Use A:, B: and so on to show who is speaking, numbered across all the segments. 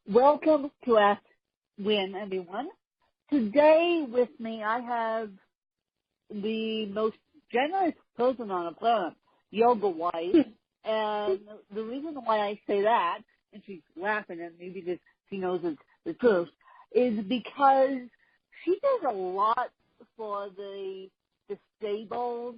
A: Welcome to Ask Win, everyone. Today with me, I have the most generous person on the planet, yoga-wise. And the reason why I say that, and she's laughing at me because she knows it's the truth, is because she does a lot for the disabled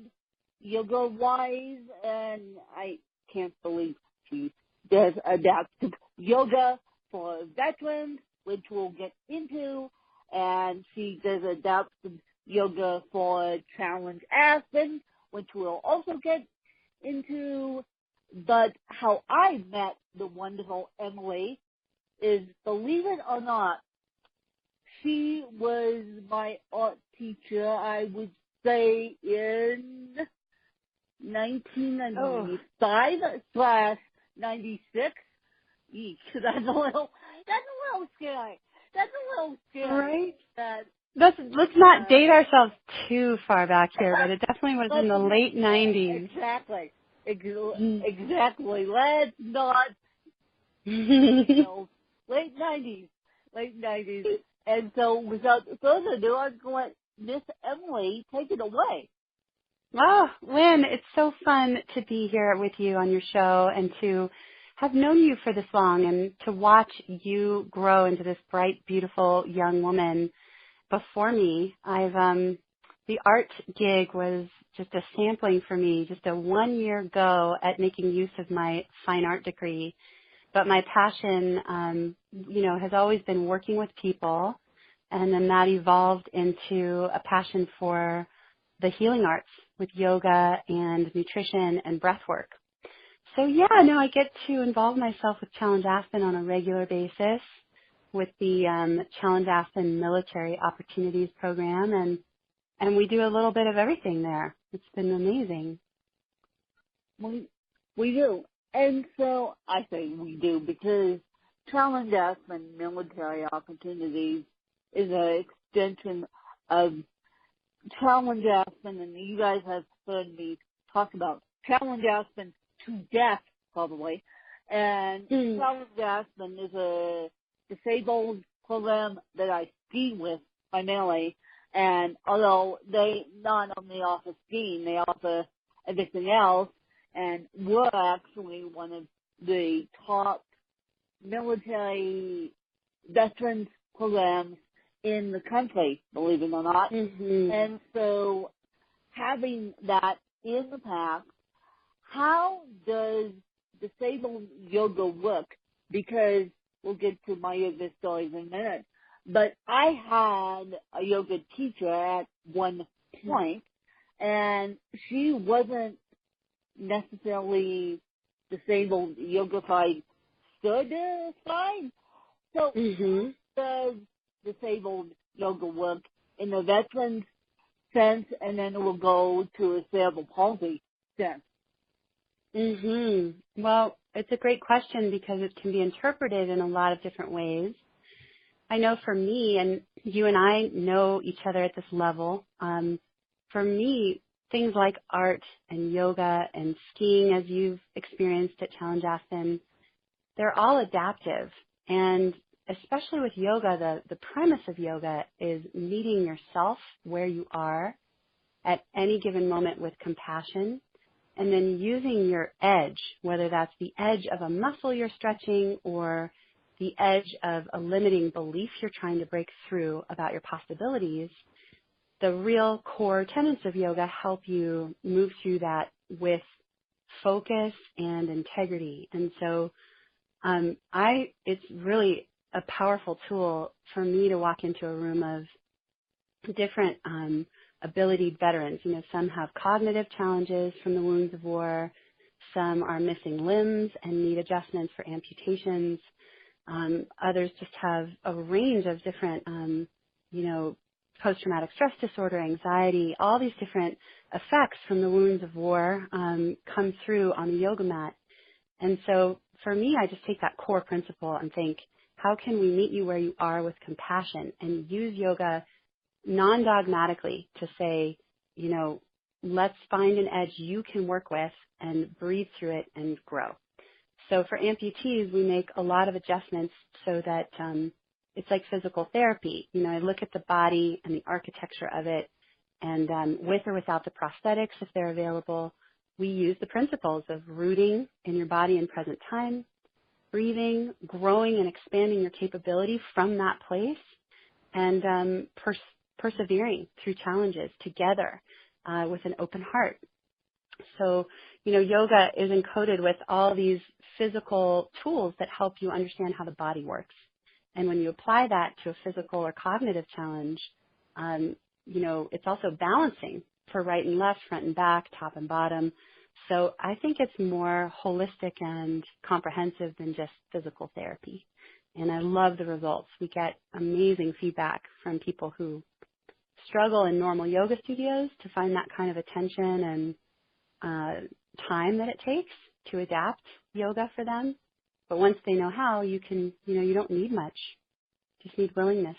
A: yoga-wise, and I can't believe she does adaptive yoga for veterans, which we'll get into, and she does adaptive yoga for Challenge Aspen, which we'll also get into. But how I met the wonderful Emily is, believe it or not, she was my art teacher, I would say, in 1995/96. Eek, that's a little scary.
B: Right?
A: That,
B: Let's not date ourselves too far back here, but it definitely was in the late 90s.
A: Exactly. Let's not, late 90s. And so without further ado, I'm going to let Miss Emily take it away.
B: Oh, Lynn, it's so fun to be here with you on your show and to have known you for this long and to watch you grow into this bright, beautiful young woman before me. The art gig was just a sampling for me, just a 1-year go at making use of my fine art degree. But my passion, has always been working with people, and then that evolved into a passion for the healing arts with yoga and nutrition and breath work. So I get to involve myself with Challenge Aspen on a regular basis with the Challenge Aspen Military Opportunities Program, and we do a little bit of everything there. It's been amazing.
A: We do. And so I say we do because Challenge Aspen Military Opportunities is an extension of Challenge Aspen, and you guys have heard me talk about Challenge Aspen to death, probably. And Challenge Aspen is a disabled program that I ski with primarily. And although they not only offer skiing, they offer everything else. And we're actually one of the top military veterans programs in the country, believe it or not.
B: Mm-hmm.
A: And so having that in the past, how does disabled yoga work? Because we'll get to my yoga stories in a minute. But I had a yoga teacher at one point, and she wasn't necessarily disabled yoga-fied certified. So how does disabled yoga work in the veteran's sense, and then it will go to a cerebral palsy sense?
B: Well, it's a great question because it can be interpreted in a lot of different ways. I know for me, and you and I know each other at this level, for me, things like art and yoga and skiing, as you've experienced at Challenge Aspen, they're all adaptive. And especially with yoga, the premise of yoga is meeting yourself where you are at any given moment with compassion, and then using your edge, whether that's the edge of a muscle you're stretching or the edge of a limiting belief you're trying to break through about your possibilities. The real core tenets of yoga help you move through that with focus and integrity. And so it's really a powerful tool for me to walk into a room of different abilitied veterans. Some have cognitive challenges from the wounds of war. Some are missing limbs and need adjustments for amputations. Others just have a range of different, post-traumatic stress disorder, anxiety, all these different effects from the wounds of war come through on the yoga mat. And so for me, I just take that core principle and think, how can we meet you where you are with compassion and use yoga non-dogmatically to say, let's find an edge you can work with and breathe through it and grow. So for amputees, we make a lot of adjustments so that it's like physical therapy. You know, I look at the body and the architecture of it, and with or without the prosthetics, if they're available, we use the principles of rooting in your body in present time, breathing, growing and expanding your capability from that place, and persevering through challenges together with an open heart. So, you know, yoga is encoded with all these physical tools that help you understand how the body works. And when you apply that to a physical or cognitive challenge, you know, it's also balancing for right and left, front and back, top and bottom. So I think it's more holistic and comprehensive than just physical therapy. And I love the results. We get amazing feedback from people who struggle in normal yoga studios to find that kind of attention and time that it takes to adapt yoga for them. But once they know how, you can, you know, you don't need much. Just need willingness.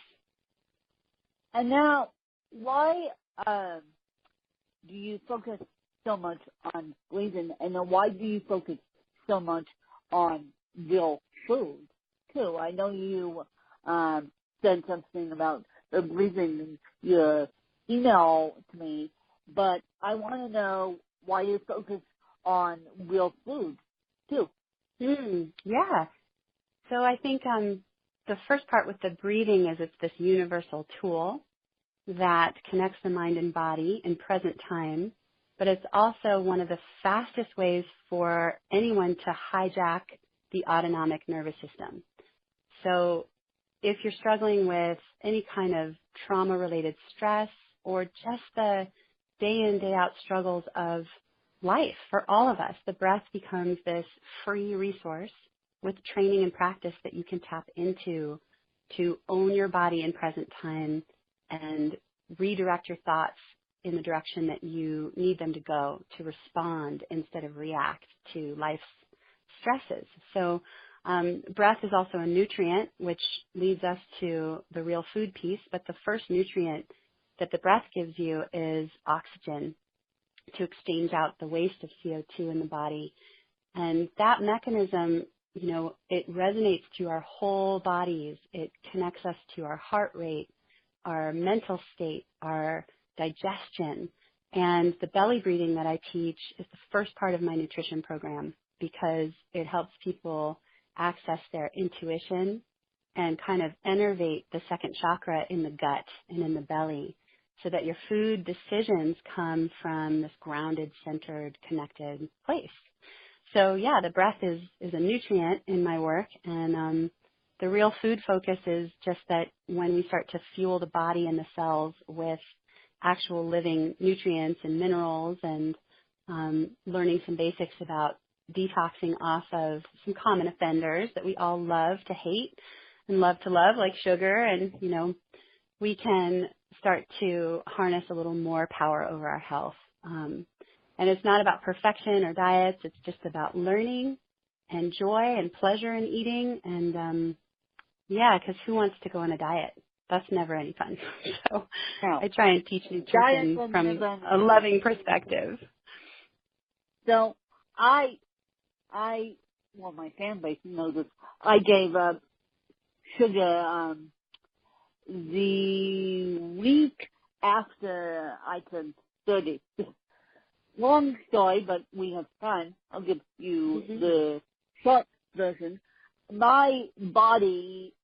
A: And now, why do you focus so much on breathing, and then why do you focus so much on real food, too? I know you said something about the breathing in your email to me, but I want to know why you focus on real food, too.
B: Yeah. So I think the first part with the breathing is it's this universal tool that connects the mind and body in present time, but it's also one of the fastest ways for anyone to hijack the autonomic nervous system. So if you're struggling with any kind of trauma-related stress or just the day in, day out struggles of life for all of us, the breath becomes this free resource with training and practice that you can tap into to own your body in present time and redirect your thoughts in the direction that you need them to go to respond instead of react to life's stresses. So breath is also a nutrient, which leads us to the real food piece, but the first nutrient that the breath gives you is oxygen to exchange out the waste of CO2 in the body. And that mechanism, you know, it resonates through our whole bodies. It connects us to our heart rate, our mental state, our digestion. And the belly breathing that I teach is the first part of my nutrition program because it helps people access their intuition and kind of innervate the second chakra in the gut and in the belly so that your food decisions come from this grounded, centered, connected place. So yeah, the breath is a nutrient in my work, and the real food focus is just that when we start to fuel the body and the cells with actual living nutrients and minerals and learning some basics about detoxing off of some common offenders that we all love to hate and love to love, like sugar, and, you know, we can start to harness a little more power over our health. And it's not about perfection or diets. It's just about learning and joy and pleasure in eating. And, yeah, because who wants to go on a diet? That's never any fun. So
A: No.
B: I try and teach nutrition from a loving perspective.
A: So well, my fan base knows this. I gave up sugar the week after I turned 30. Long story, but we have time. I'll give you the short version. My body,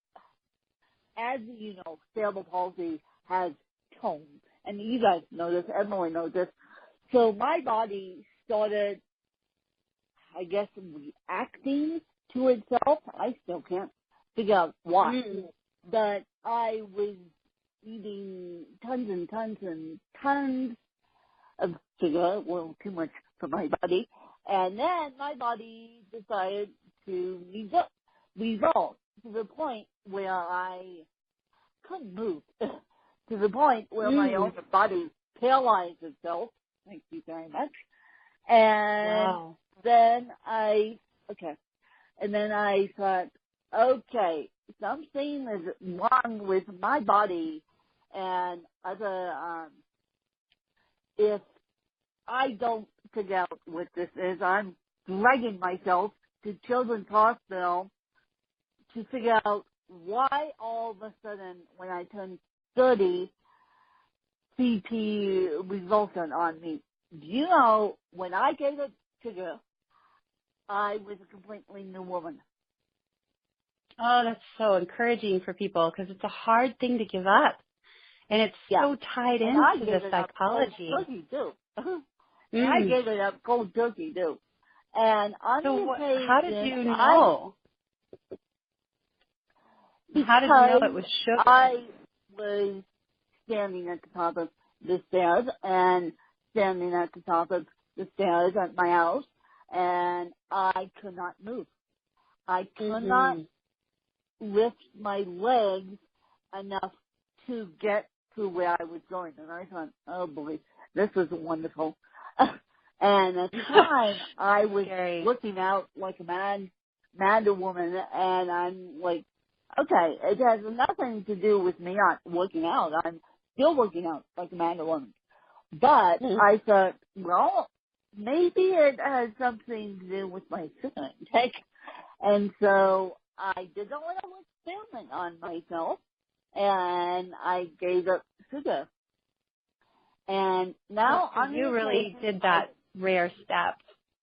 A: as you know, cerebral palsy has tone. And you guys know this, Emily knows this. So my body started, I guess, reacting to itself. I still can't figure out why. But I was eating tons and tons and tons of sugar, well, too much for my body. And then my body decided to resolve to the point where I couldn't move, to the point where my own body paralyzed itself. Thank you very much. And then I thought, okay, something is wrong with my body, and if I don't figure out what this is, I'm dragging myself to Children's Hospital to figure out why all of a sudden when I turned 30, CP resulted on me. Do you know, when I gave up sugar, I was a completely new woman.
B: Oh, that's so encouraging for people because it's a hard thing to give up. And it's so tied into the psychology.
A: Cold turkey, too. And I gave it up cold turkey, too. And on
B: so
A: the occasion,
B: how did you know? How did you know it was sugar?
A: I was standing at the top of the stairs and standing at the top of the stairs at my house, and I could not move. I could not lift my legs enough to get to where I was going. And I thought, oh boy, this is wonderful. And at the time, I was looking out like a mad woman, and I'm like, okay, it has nothing to do with me not working out. I'm still working out like a mad woman. But I thought, well, maybe it has something to do with my sugar intake. And so I did a little experiment on myself, and I gave up sugar. And now
B: you really did that rare step.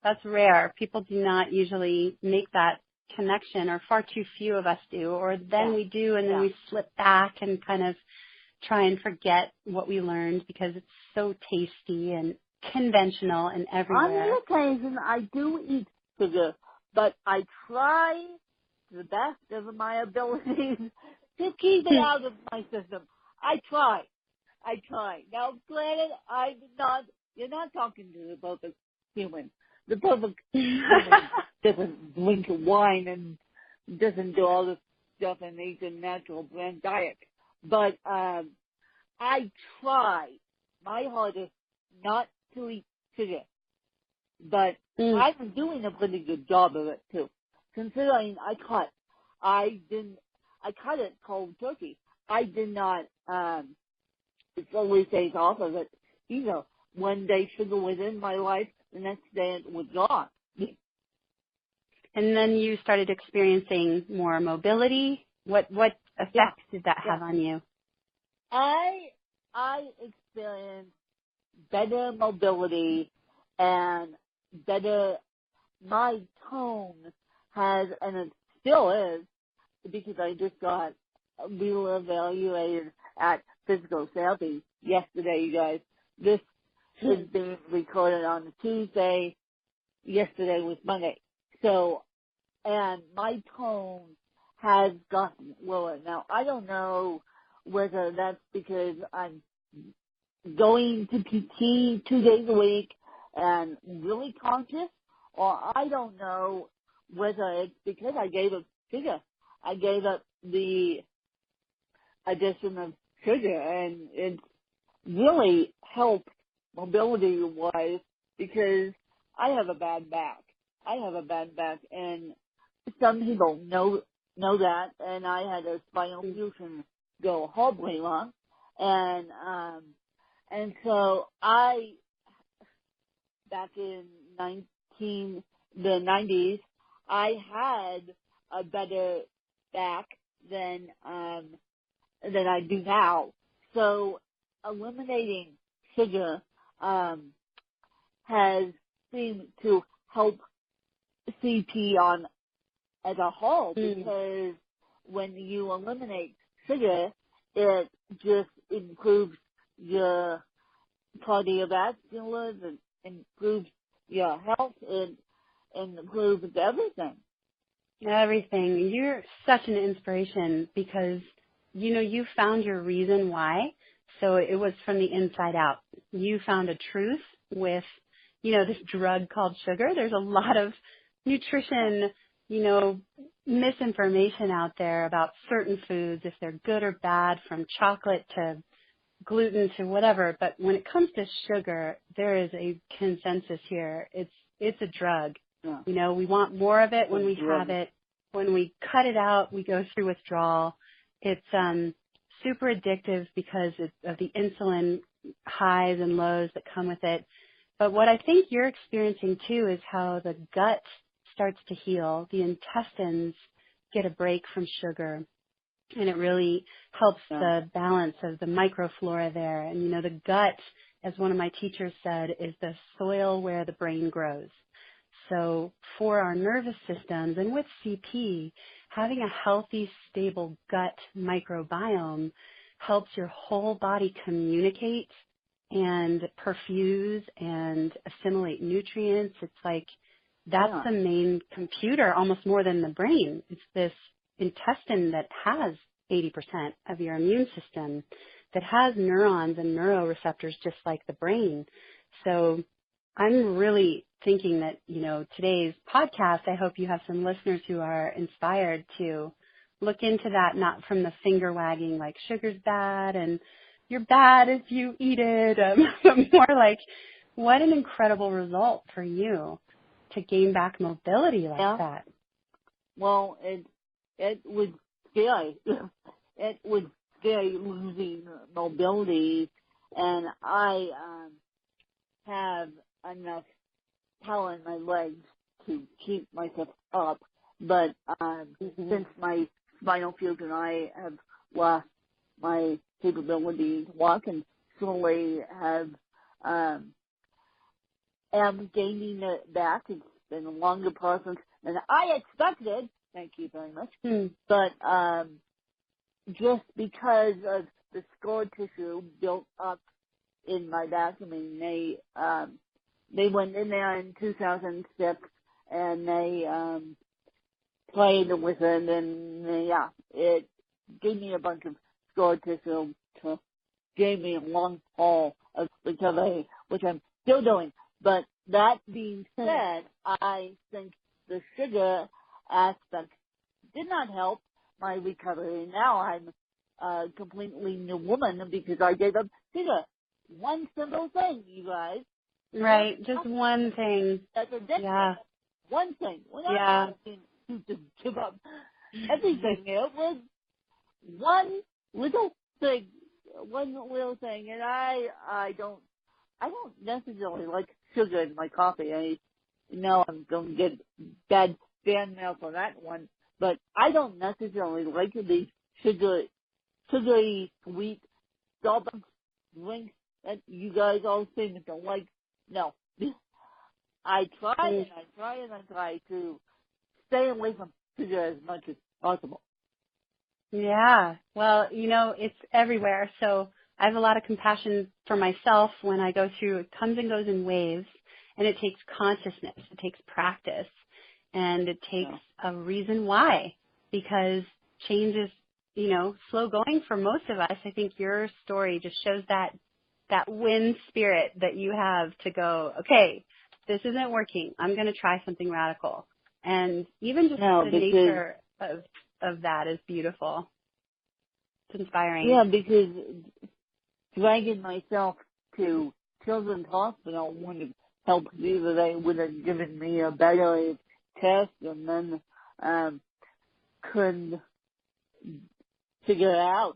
B: That's rare. People do not usually make that connection, or far too few of us do, or then we do, and then we slip back and kind of try and forget what we learned because it's so tasty and conventional and everywhere.
A: On the occasion, I do eat sugar, but I try to the best of my abilities to keep it out of my system. I try. Now, granted, you're not talking to the perfect human. The perfect human doesn't drink wine and doesn't do all this stuff and eats a natural brand diet. But I try my hardest not to eat sugar. But I'm doing a pretty good job of it, too. Considering I cut it cold turkey. I did not fully take off of it either. One day sugar was in my life, the next day it was gone.
B: And then you started experiencing more mobility. What effect did that have on you?
A: I experienced better mobility and better, my tone has, and it still is, because I just got reevaluated at physical therapy yesterday, you guys. This is being recorded on a Tuesday. Yesterday was Monday. So, and my tone has gotten lower. Now, I don't know whether that's because I'm going to PT 2 days a week and really conscious, or I don't know whether it's because I gave up sugar. I gave up the addition of sugar, and it's really helped mobility-wise because I have a bad back. And some people know that, and I had a spinal fusion go horribly wrong, and so back in the 90s, I had a better back than I do now. So eliminating sugar has seemed to help CP on as a whole, because when you eliminate sugar, it just improves your cardiovascular, it improves your health, it improves everything.
B: Everything. You're such an inspiration because, you found your reason why. So it was from the inside out. You found a truth with, this drug called sugar. There's a lot of nutrition, misinformation out there about certain foods, if they're good or bad, from chocolate to gluten to whatever. But when it comes to sugar, there is a consensus here. It's a drug. Yeah. We want more of it when we have it. When we cut it out, we go through withdrawal. It's super addictive because of the insulin highs and lows that come with it. But what I think you're experiencing too is how the gut starts to heal. The intestines get a break from sugar, and it really helps the balance of the microflora there. And, you know, the gut, as one of my teachers said, is the soil where the brain grows. So for our nervous systems and with CP, having a healthy, stable gut microbiome helps your whole body communicate and perfuse and assimilate nutrients. It's like that's the main computer, almost more than the brain. It's this intestine that has 80% of your immune system, that has neurons and neuroreceptors just like the brain. So I'm really thinking that, you know, today's podcast, I hope you have some listeners who are inspired to look into that, not from the finger wagging like sugar's bad and you're bad if you eat it, but more like what an incredible result for you to gain back mobility like that.
A: Well, it would scary. It would scary losing mobility, and I have enough power in my legs to keep myself up, but since my spinal fusion, I have lost my capability to walk and slowly have am gaining it back. It's been a longer process than I expected. Thank you very much. But just because of the scar tissue built up in my back, I mean, they went in there in 2006 and they played with it, and it gave me a bunch of scar tissue to gave me a long haul of recovery, which I'm still doing. But that being said, I think the sugar aspect did not help my recovery. Now I'm a completely new woman because I gave up sugar. One simple thing, you guys.
B: Right, just one thing.
A: That's addictive.
B: Yeah.
A: One thing. We're not asking you to give up everything. It was one little thing, and I don't necessarily like sugar in my coffee. I know I'm going to get bad fan mail for that one, but I don't necessarily like these sugary, sweet Starbucks drinks that you guys all seem to like. No. I try to stay away from sugar as much as possible.
B: Yeah. Well, you know, it's everywhere. So I have a lot of compassion for myself when I go through, it comes and goes in waves, and it takes consciousness, it takes practice, and it takes a reason why, because change is, you know, slow going for most of us. I think your story just shows that win spirit that you have to go, okay, this isn't working. I'm going to try something radical. And even just the nature of that is beautiful. It's inspiring.
A: Yeah, because dragging myself to Children's Hospital wouldn't have helped either. They would have given me a better test and then couldn't figure it out.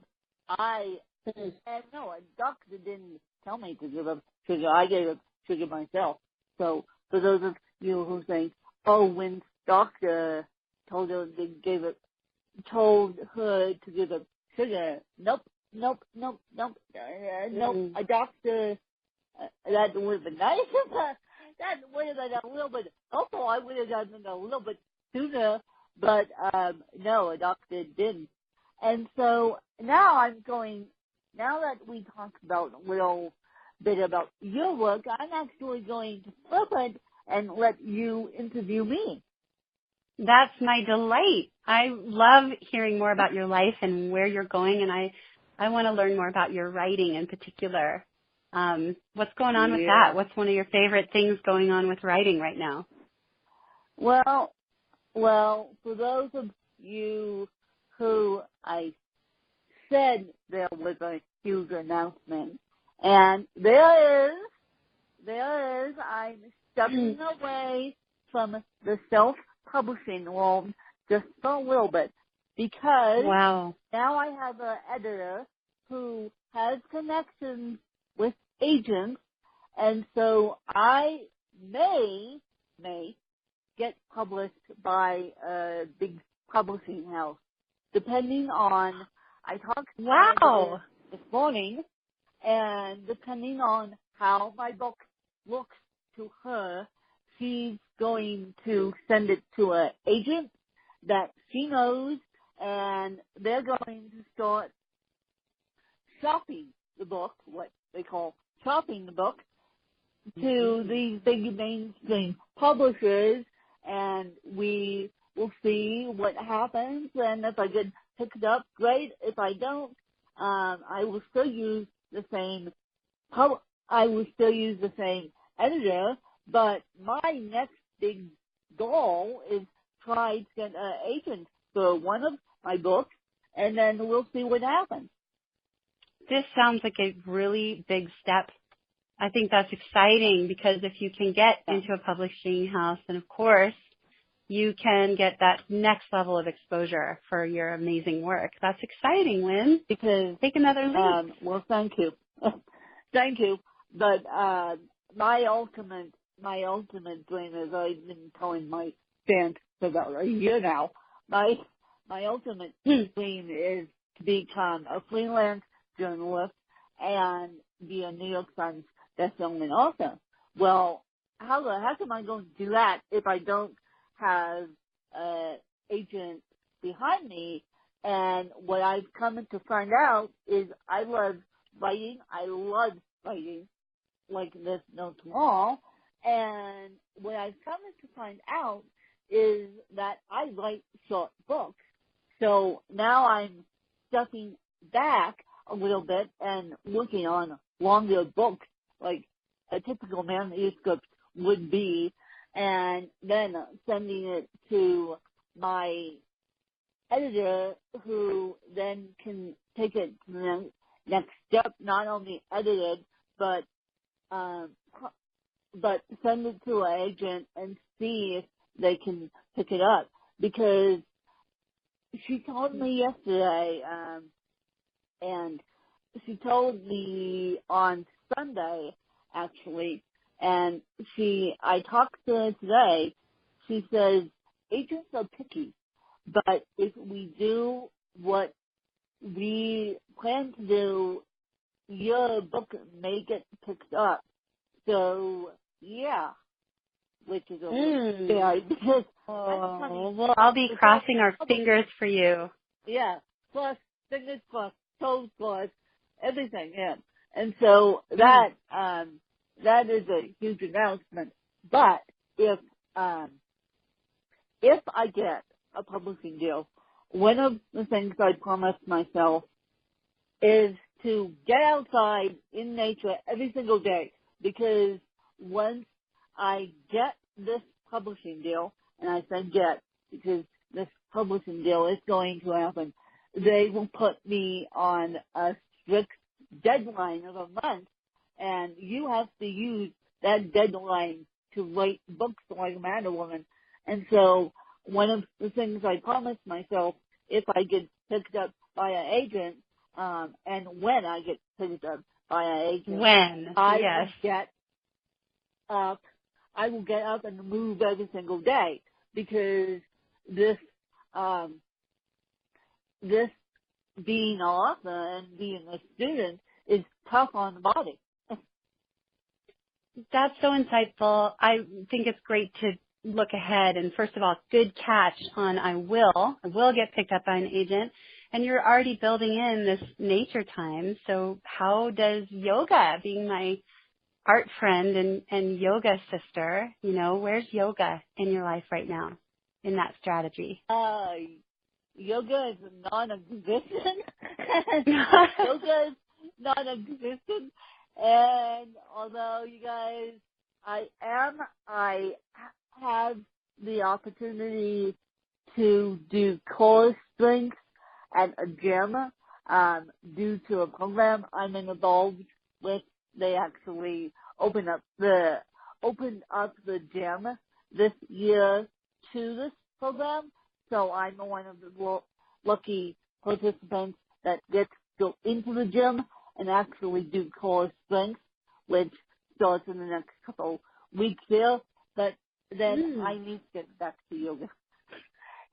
A: No, a doctor didn't tell me to give up sugar. I gave up sugar myself. So for those of you who think, oh, when doctor told her to told her to give up sugar, nope. A doctor, that would have been nice. That would have been a little bit helpful. I would have done it a little bit sooner, but no, a doctor didn't. And so now now that we talked about a little bit about your work, I'm actually going to flip it and let you interview me.
B: That's my delight. I love hearing more about your life and where you're going, and I want to learn more about your writing in particular. What's going on with that? What's one of your favorite things going on with writing right now?
A: Well, for those of you who I said there was a huge announcement, and there is, I'm stepping away from the self-publishing world just for a little bit, because now I have an editor who has connections with agents, and so I may get published by a big publishing house. Depending on, I talked to
B: Wow.
A: her this morning, and depending on how my book looks to her, she's going to send it to an agent that she knows, and they're going to start shopping the book, what they call shopping the book, to these big mainstream publishers, and we will see what happens. And if I get picked up, great. If I don't, I will still use the same editor. But my next big goal is try to get an agent for one of my books, and then we'll see what happens.
B: This sounds like a really big step. I think that's exciting because if you can get into a publishing house, then of course you can get that next level of exposure for your amazing work. That's exciting, Lynn.
A: Because
B: take another leap.
A: Well, thank you, thank you. But my ultimate dream is, I've been telling my fans for about a year now. My ultimate dream is to become a freelance journalist and be a New York Times bestselling author. Well, how the heck am I going to do that if I don't have an agent behind me? And what I've come to find out is I love writing like this no tomorrow. And what I've come to find out is that I write short books. So now I'm stepping back a little bit and working on longer books like a typical manuscript would be, and then sending it to my editor, who then can take it to the next step, not only edit it, but send it to an agent and see if they can pick it up. Because she told me yesterday, and she told me on Sunday, actually, and I talked to her today. She says, agents are picky, but if we do what we plan to do, your book may get picked up. So, yeah, which is a yeah, because
B: well, I'll be crossing our fingers for you.
A: Yeah, plus fingers crossed, toes crossed, everything, yeah. And so that is a huge announcement. But if I get a publishing deal, one of the things I promised myself is to get outside in nature every single day, because once I get this publishing deal, and I said get because this publishing deal is going to happen, they will put me on a strict deadline of a month, and you have to use that deadline to write books like Matter Woman. And so one of the things I promised myself, if I get picked up by an agent, and when I get picked up by an agent, I will get up and move every single day, because this being an author and being a student is tough on the body.
B: That's so insightful. I think it's great to look ahead. And first of all, good catch on I will get picked up by an agent. And you're already building in this nature time. So how does yoga, being my art friend and yoga sister, where's yoga in your life right now in that strategy?
A: Yoga is non-existent. Yoga is non-existent. And although you guys, I have the opportunity to do core strength at a gym, due to a program I'm involved with. They actually opened up the gym this year to this program. So I'm one of the lucky participants that gets to go into the gym and actually do core strength, which starts in the next couple weeks here. But then I need to get back to yoga.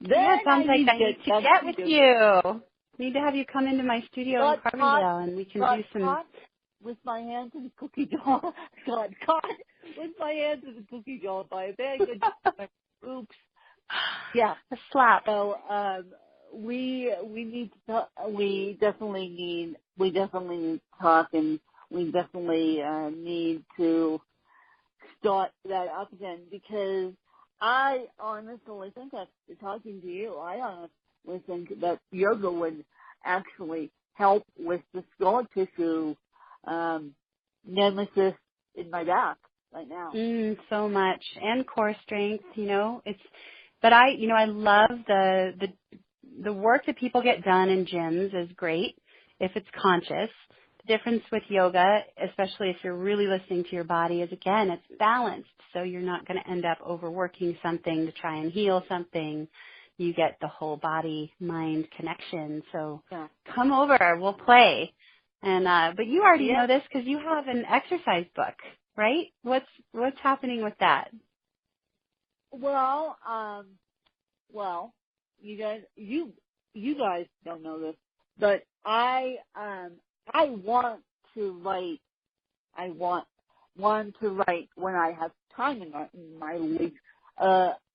B: Yeah, it sounds like I need to get with you. Need to have you come into my studio in Carbondale, and we can do some.
A: Caught with my hands in the cookie jar. Got caught with my hands in the cookie jar by a very good. Oops. Yeah.
B: A slap.
A: So we need to talk, we definitely need to talk, and we definitely need to start that up again, because I honestly think that, talking to you, I honestly think that yoga would actually help with the scar tissue nemesis in my back right now.
B: So much. And core strength, but I love the work that people get done in gyms is great if it's conscious. The difference with yoga, especially if you're really listening to your body, is, again, it's balanced. So you're not going to end up overworking something to try and heal something. You get the whole body-mind connection. So come over, we'll play. And but you already know this because you have an exercise book, right? What's happening with that?
A: Well, you guys don't know this, but I want to write. I want to write when I have time in my week.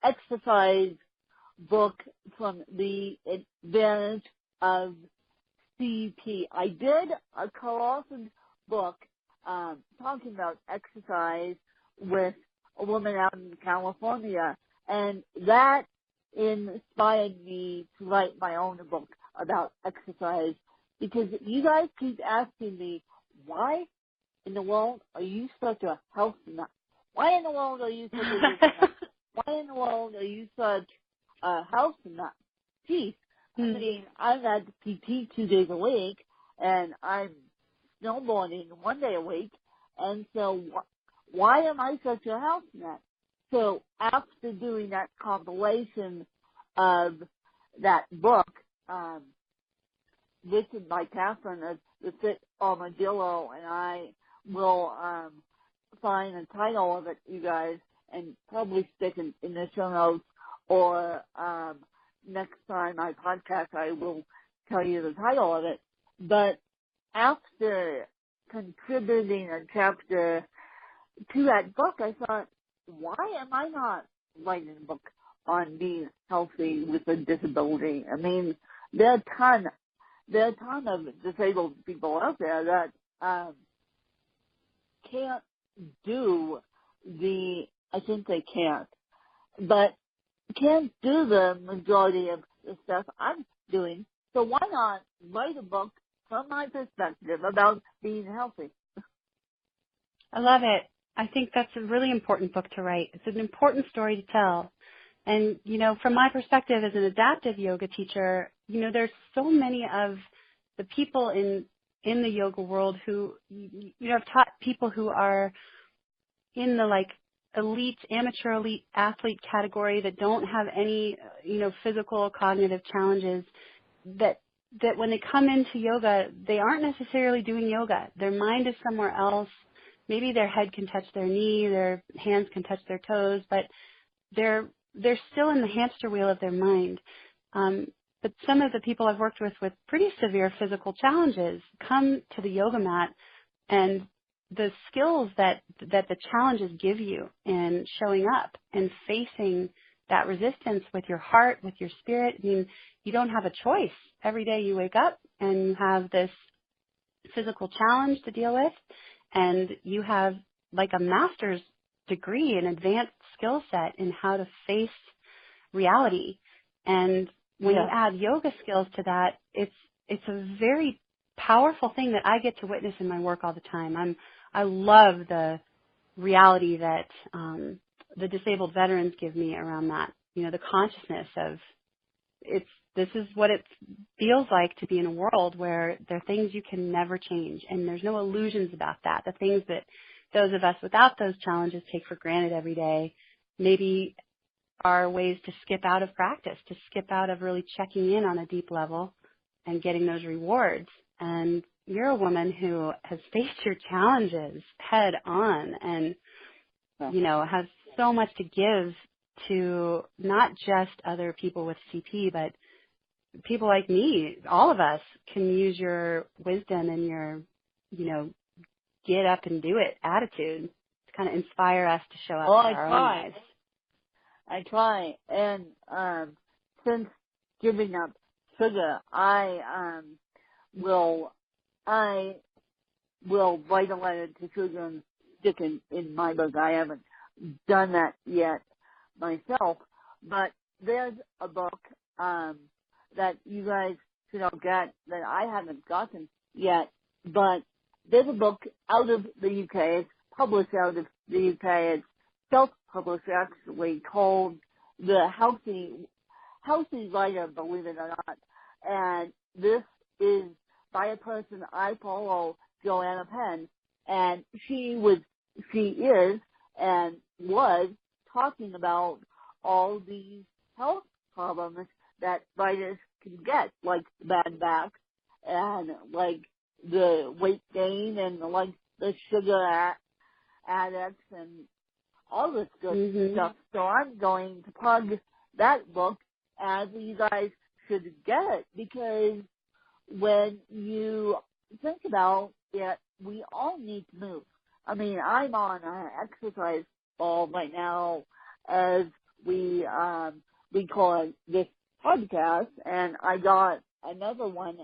A: Exercise book from the advantage of CP. I did a Carlson book talking about exercise with a woman out in California, and that inspired me to write my own book about exercise, because you guys keep asking me, why in the world are you such a health nut? Why in the world are you such a yoga nut? Why in the world are you such a health nut? Geez, I mean, I'm at PT 2 days a week, and I'm snowboarding 1 day a week, and so why am I such a health nut? So after doing that compilation of that book, written by Catherine of the Fit Armadillo, and I will find a title of it, you guys, and probably stick in the show notes, or next time I podcast, I will tell you the title of it. But after contributing a chapter to that book, I thought, why am I not writing a book on being healthy with a disability? I mean, there are a ton of disabled people out there that can't do I think they can't, but can't do the majority of the stuff I'm doing. So why not write a book from my perspective about being healthy?
B: I love it. I think that's a really important book to write. It's an important story to tell. And, from my perspective as an adaptive yoga teacher, there's so many of the people in the yoga world who, I've taught people who are in the amateur elite athlete category that don't have any, physical cognitive challenges, that when they come into yoga, they aren't necessarily doing yoga. Their mind is somewhere else. Maybe their head can touch their knee, their hands can touch their toes, but they're still in the hamster wheel of their mind. But some of the people I've worked with pretty severe physical challenges come to the yoga mat, and the skills that the challenges give you in showing up and facing that resistance with your heart, with your spirit. I mean, you don't have a choice. Every day you wake up and you have this physical challenge to deal with, and you have like a master's degree, an advanced skill set in how to face reality. And when you add yoga skills to that, it's a very powerful thing that I get to witness in my work all the time. I love the reality that the disabled veterans give me around that. The consciousness of this is what it feels like to be in a world where there are things you can never change, and there's no illusions about that. The things that those of us without those challenges take for granted every day maybe are ways to skip out of practice, to skip out of really checking in on a deep level and getting those rewards. And you're a woman who has faced your challenges head on and, has so much to give to not just other people with CP, but people like me. All of us can use your wisdom and your, get up and do it attitude to kind of inspire us to show up for our own lives.
A: I try. And since giving up sugar, I will write a letter to sugar and stick in my book. I haven't done that yet myself, but there's a book that you guys should all get that I haven't gotten yet, but there's a book out of the UK. It's published out of the UK. It's self-published, actually, called The Healthy Writer, believe it or not. And this is by a person I follow, Joanna Penn, and she is and was talking about all these health problems that writers can get, like bad back and like the weight gain and like the sugar addicts and all this good stuff. So I'm going to plug that book, and you guys should get it, because when you think about it, we all need to move. I mean, I'm on an exercise ball right now, as we call it, this podcast, and I got another one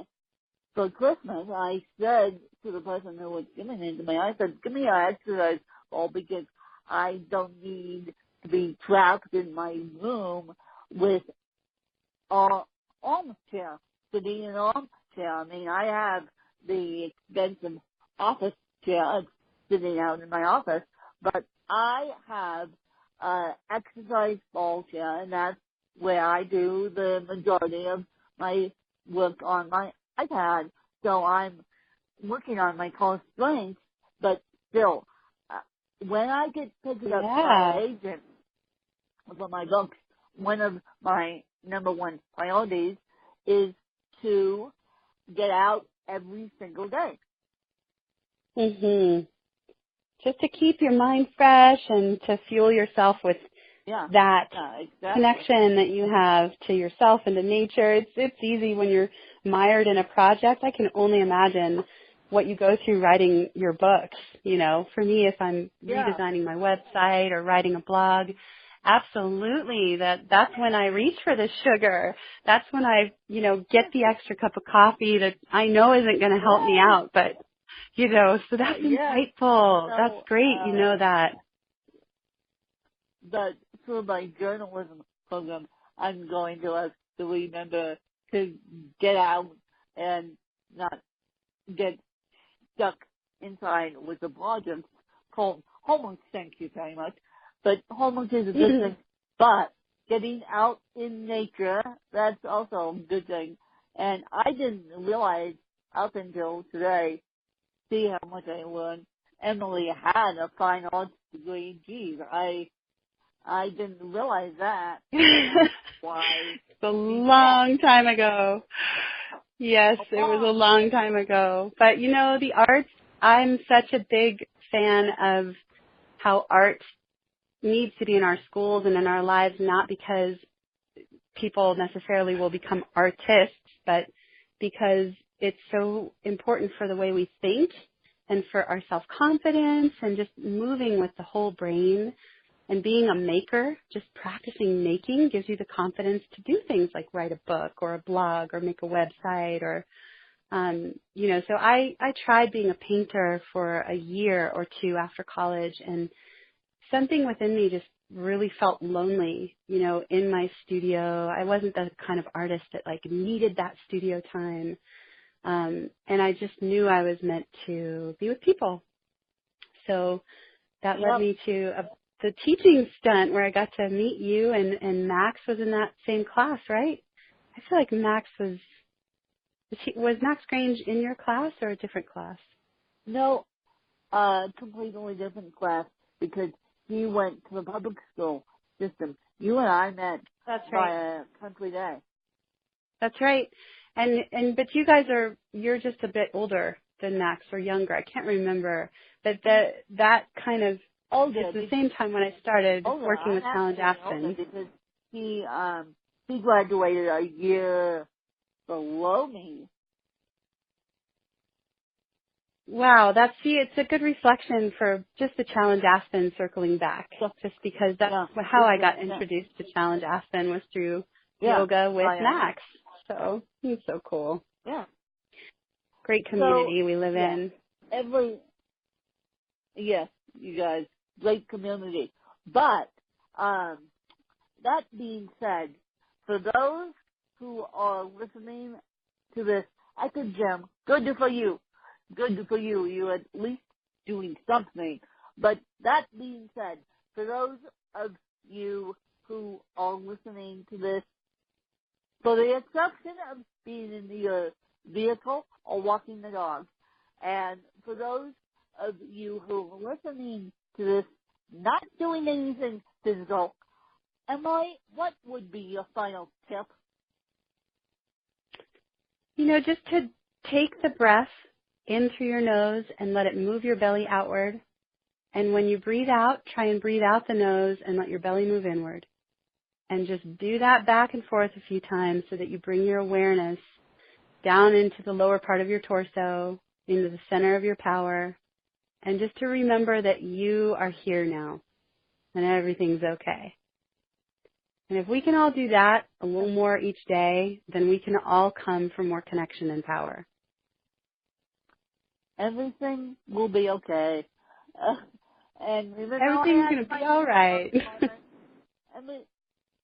A: for Christmas. I said to the person who was giving it to me, I said, give me an exercise ball, because I don't need to be trapped in my room with armchair, sitting in an armchair. I mean, I have the expensive office chair sitting out in my office, but I have an exercise ball chair, and that's where I do the majority of my work on my iPad. So I'm working on my core strength, but still, when I get picked up by an agent for my books, one of my number one priorities is to get out every single day.
B: Just to keep your mind fresh and to fuel yourself with that connection that you have to yourself and to nature. It's easy when you're mired in a project. I can only imagine what you go through writing your books. For me, if I'm redesigning my website or writing a blog, absolutely, that's when I reach for the sugar. That's when I, get the extra cup of coffee that I know isn't going to help me out, but, so that's insightful. So, that's great. That.
A: But through my journalism program, I'm going to have to remember to get out and not get stuck inside with the blog and called homework. Thank you very much. But homework is a good thing. But getting out in nature, that's also a good thing. And I didn't realize up until today, see how much I learned. Emily had a fine arts degree. Geez, I didn't realize that. Why?
B: It's a long time ago. Yes, it was a long time ago. But, the arts, I'm such a big fan of how art needs to be in our schools and in our lives, not because people necessarily will become artists, but because it's so important for the way we think and for our self-confidence and just moving with the whole brain. And being a maker, just practicing making, gives you the confidence to do things like write a book or a blog or make a website or, so I tried being a painter for a year or two after college, and something within me just really felt lonely, in my studio. I wasn't the kind of artist that needed that studio time. And I just knew I was meant to be with people. So that led me to the teaching stunt where I got to meet you, and Max was in that same class, right? I feel like Max was Max Grange in your class or a different class?
A: No, completely different class, because he went to the public school system. You and I met by a country day.
B: That's right. But you guys you're just a bit older than Max or younger. I can't remember. But that kind of
A: Olga,
B: it's the same time when I started working with Challenge Aspen.
A: Because he graduated a year below me.
B: Wow, it's a good reflection for just the Challenge Aspen circling back, just because that's how I got introduced to Challenge Aspen was through yoga with Max. So he's so cool.
A: Yeah.
B: Great community we live in.
A: Yes, you guys, great community. But that being said, for those who are listening to this at the gym, good for you. Good for you. You're at least doing something. But that being said, for those of you who are listening to this, for the exception of being in your vehicle or walking the dog, and for those of you who are listening to this, not doing anything physical, Emily, what would be your final tip?
B: Just to take the breath in through your nose and let it move your belly outward. And when you breathe out, try and breathe out the nose and let your belly move inward. And just do that back and forth a few times so that you bring your awareness down into the lower part of your torso, into the center of your power, and just to remember that you are here now and everything's okay. And if we can all do that a little more each day, then we can all come for more connection and power.
A: Everything will be okay. And
B: everything's going to be all right.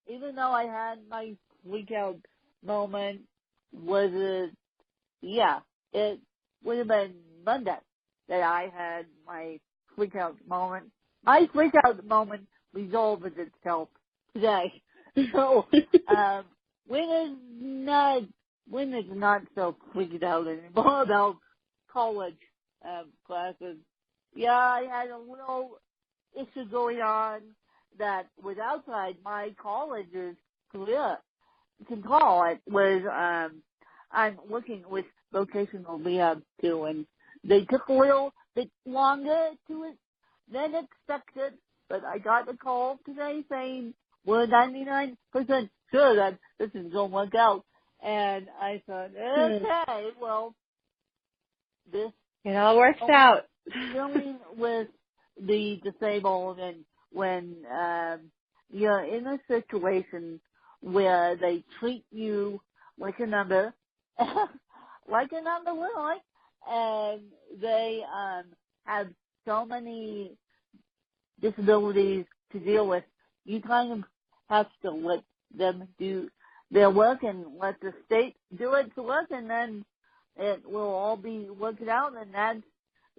A: Even though I had my freak out moment, it would have been Monday that I had my freak out moment. My freak out moment resolved itself today. So, when is not so freaked out anymore about college classes. Yeah, I had a little issue going on that was outside my college's career control. It was, I'm working with vocational rehab too, and they took a little bit longer to it than expected, but I got a call today saying we're 99% sure that this is going to work out. And I thought, okay, well,
B: it all works out.
A: Dealing with the disabled, and when you're in a situation where they treat you like a number, really, and they have so many disabilities to deal with, you kind of have to let them do their work and let the state do its work, and then it will all be worked out, and that's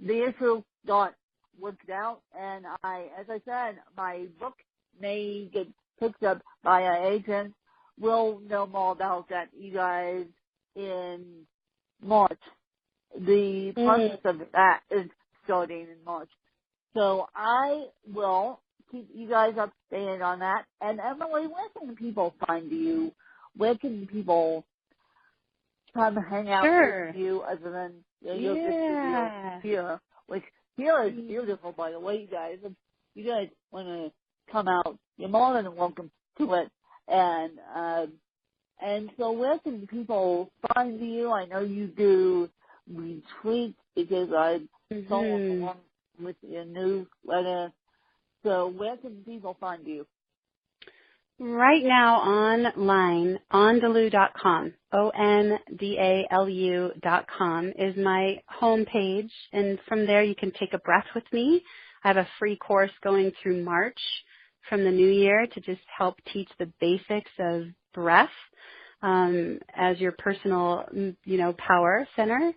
A: the issue got worked out. And as I said, my book may get picked up by an agent. We'll know more about that, you guys, in March. The process of that is starting in March. So I will keep you guys updated on that. And Emily, where can people find you? Where can people come hang out with you other than your studio here? Which here is beautiful, by the way, you guys. If you guys want to come out, you're more than welcome to it. And so where can people find you? I know you do retreats because I saw along with your newsletter. So where can people find you?
B: Right now online, ondalu.com, ondalu.com is my homepage, and from there you can take a breath with me. I have a free course going through March from the new year to just help teach the basics of breath as your personal, power center.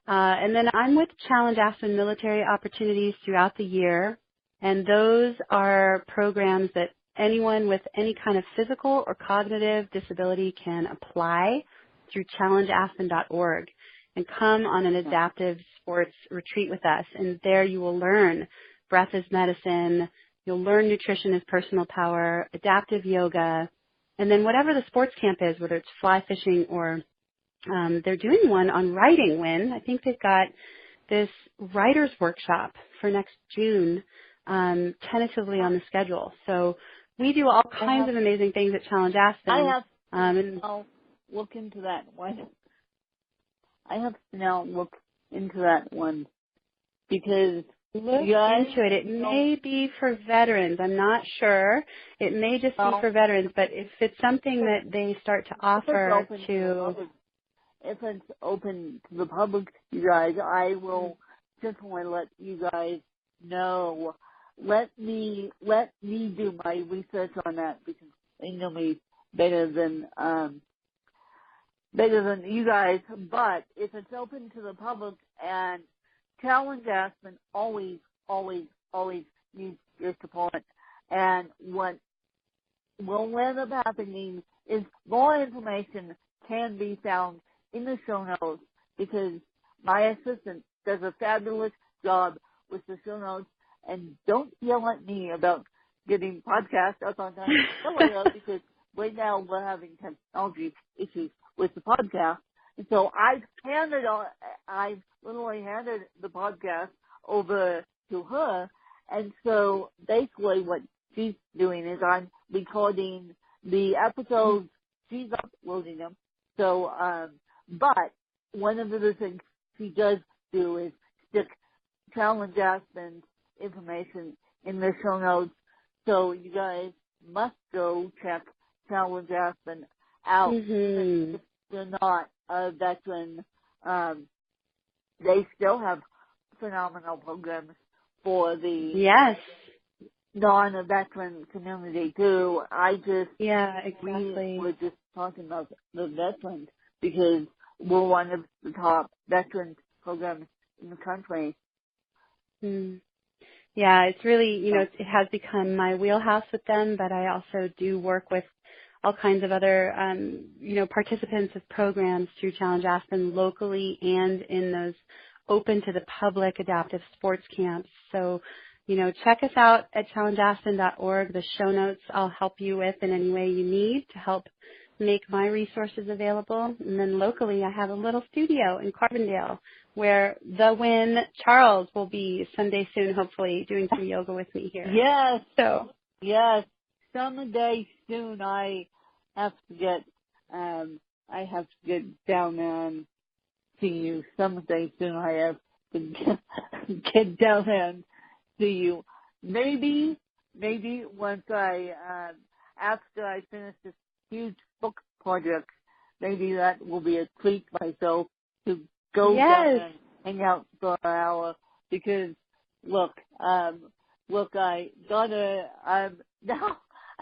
B: And then I'm with Challenge Aspen Military Opportunities throughout the year, and those are programs that anyone with any kind of physical or cognitive disability can apply through challengeaspen.org and come on an adaptive sports retreat with us. And there you will learn breath as medicine, you'll learn nutrition as personal power, adaptive yoga, and then whatever the sports camp is, whether it's fly fishing or they're doing one on writing, I think they've got this writer's workshop for next June tentatively on the schedule. So we do all kinds of amazing things at Challenge Aspen.
A: I have
B: And
A: I'll look into that one. I have to now look into that one because
B: look
A: you guys
B: into it. It may be for veterans. I'm not sure. It may just be for veterans, but if it's something that they start to offer
A: if it's open to the public, you guys, I will definitely let you guys know. Let me do my research on that because they know me better than you guys. But if it's open to the public, and Challenge Aspen always needs your support. And what will end up happening is more information can be found in the show notes because my assistant does a fabulous job with the show notes. And don't yell at me about getting podcasts up on time because right now we're having technology issues with the podcast. And so I've literally handed the podcast over to her. And so basically what she's doing is I'm recording the episodes, she's uploading them. So, but one of the things she does do is stick Challenge Aspen's information in the show notes. So you guys must go check Challenge Aspen out. If they're not a veteran, they still have phenomenal programs for the non-veteran community too. We were just talking about the veterans because we're one of the top veteran programs in the country.
B: Yeah, it's really, it has become my wheelhouse with them, but I also do work with all kinds of other, participants of programs through Challenge Aspen locally and in those open to the public adaptive sports camps. So, check us out at challengeaspen.org. The show notes I'll help you with in any way you need to help make my resources available. And then locally, I have a little studio in Carbondale where the Win Charles will be Sunday soon, hopefully, doing some yoga with me here.
A: Yes.
B: So.
A: Yes. Someday soon I have to get down there and see you. Someday soon I have to get down there and see you. Maybe once after I finish this huge book project, maybe that will be a treat myself to go down and hang out for an hour because look, I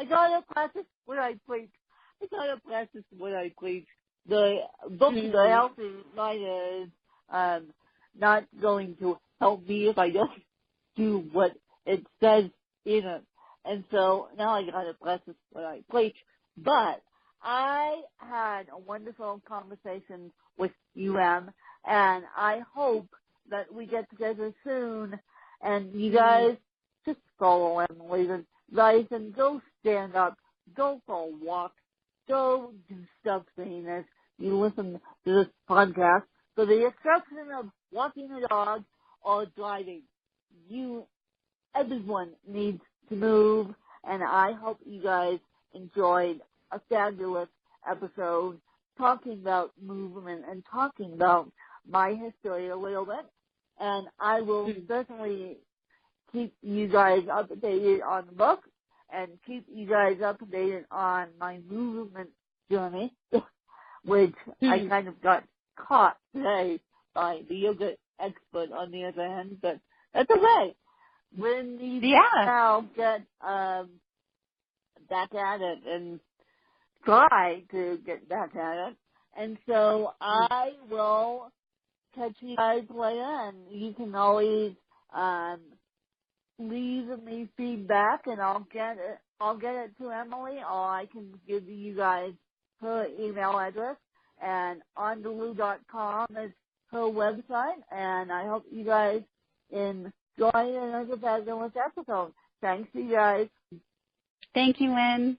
A: gotta practice what I preach. The book, The Healthy Writer, is not going to help me if I don't do what it says in it. And so now I gotta practice what I preach. But I had a wonderful conversation with UM, and I hope that we get together soon. And you guys just follow Emily, guys, and go stand up, go for a walk, go do something as you listen to this podcast. For the exception of walking a dog or driving, everyone needs to move, and I hope you guys enjoyed a fabulous episode talking about movement and talking about my history a little bit. And I will certainly keep you guys updated on the book and keep you guys updated on my movement journey, which I kind of got caught today by the yoga expert on the other hand, but that's okay. We need to now get back at it and try to get back at it. And so I will catch you guys later, and you can always leave me feedback, and I'll get it to Emily, or I can give you guys her email address, and ondelu.com is her website, and I hope you guys enjoy another fabulous episode. Thanks, you guys.
B: Thank you, Lynn.